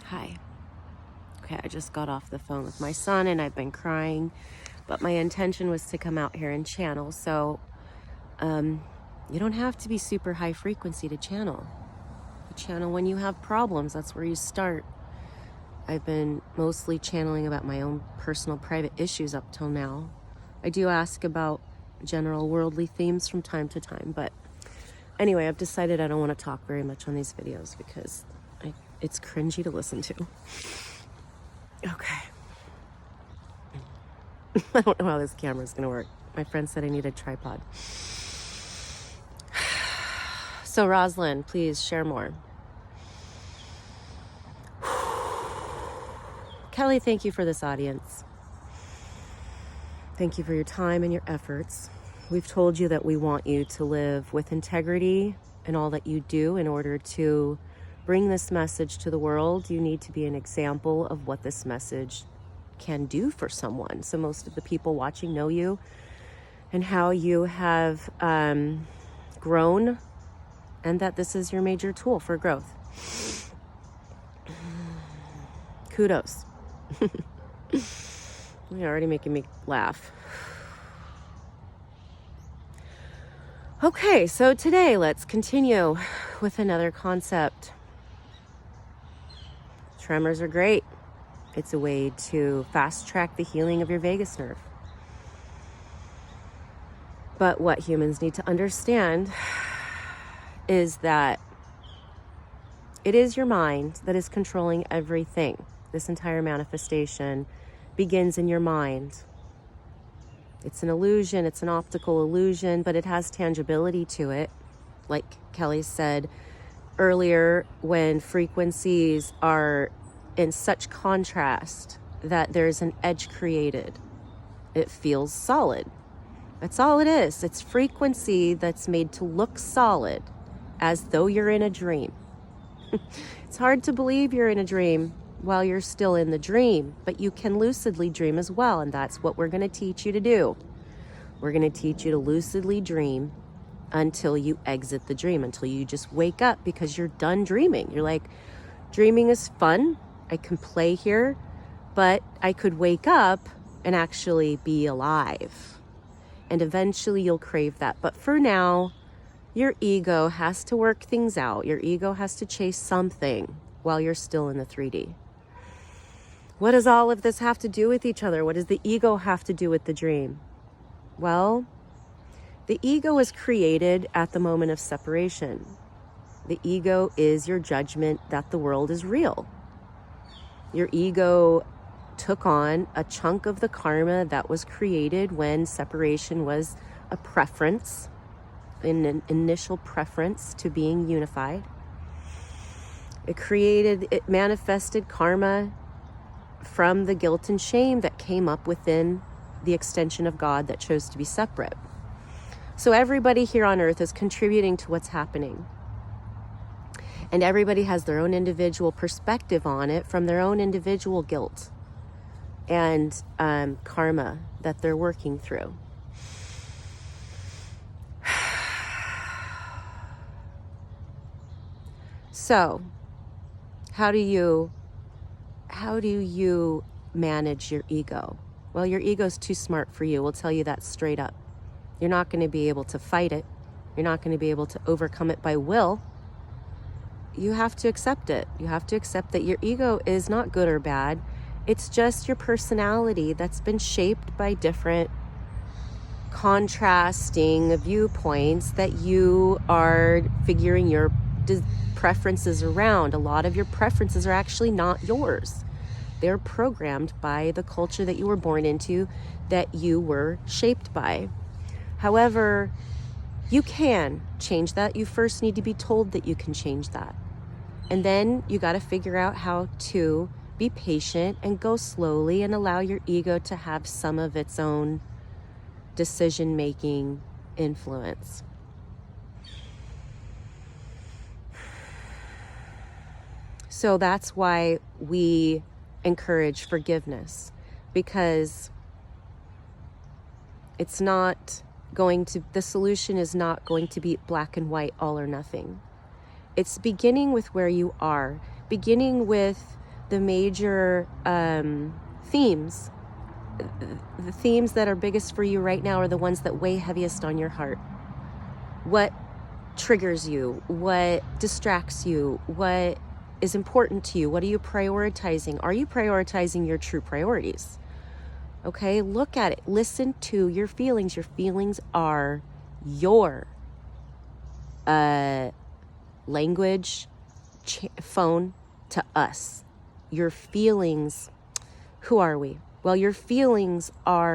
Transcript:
Hi. Okay, I just got off the phone with my son and I've been crying, but my intention was to come out here and channel. So you don't have to be super high frequency to channel. You channel when you have problems. That's where you start. I've been mostly channeling about my own personal private issues up till now. I do ask about general worldly themes from time to time, but anyway, I've decided I don't want to talk very much on these videos because it's cringy to listen to. Okay. I don't know how this camera's gonna work. My friend said I need a tripod. So Rosalind, please share more. Kellie, thank you for this audience. Thank you for your time and your efforts. We've told you that we want you to live with integrity in all that you do. In order to bring this message to the world, you need to be an example of what this message can do for someone. So most of the people watching know you and how you have grown, and that this is your major tool for growth. Kudos. You're already making me laugh. Okay, so today let's continue with another concept. Tremors are great. It's a way to fast track the healing of your vagus nerve. But what humans need to understand is that it is your mind that is controlling everything. This entire manifestation begins in your mind. It's an illusion, it's an optical illusion, but it has tangibility to it. Like Kellie said earlier, when frequencies are in such contrast that there's an edge created, it feels solid. That's all it is. It's frequency that's made to look solid, as though you're in a dream. It's hard to believe you're in a dream while you're still in the dream, but you can lucidly dream as well, and that's what we're going to teach you to do. We're going to teach you to lucidly dream until you exit the dream, until you just wake up because you're done dreaming. You're like, dreaming is fun. I can play here, but I could wake up and actually be alive. And eventually you'll crave that. But for now, your ego has to work things out. Your ego has to chase something while you're still in the 3D. What does all of this have to do with each other? What does the ego have to do with the dream? Well, the ego is created at the moment of separation. The ego is your judgment that the world is real. Your ego took on a chunk of the karma that was created when separation was a preference, an initial preference to being unified. It manifested karma from the guilt and shame that came up within the extension of God that chose to be separate. So everybody here on earth is contributing to what's happening. And everybody has their own individual perspective on it from their own individual guilt and karma that they're working through. So, how do you manage your ego? Well, your ego's too smart for you. We'll tell you that straight up. You're not going to be able to fight it. You're not going to be able to overcome it by will. You have to accept it. You have to accept that your ego is not good or bad. It's just your personality that's been shaped by different contrasting viewpoints that you are figuring your preferences around. A lot of your preferences are actually not yours. They're programmed by the culture that you were born into, that you were shaped by. However, you can change that. You first need to be told that you can change that. And then you got to figure out how to be patient and go slowly and allow your ego to have some of its own decision-making influence. So that's why we encourage forgiveness, because it's not going to, the solution is not going to be black and white, all or nothing. It's beginning with where you are, beginning with the major themes. The themes that are biggest for you right now are the ones that weigh heaviest on your heart. What triggers you? What distracts you? What is important to you? What are you prioritizing? Are you prioritizing your true priorities? Okay, look at it. Listen to your feelings. Your feelings are your language phone to us. Your feelings, who are we? Well, your feelings are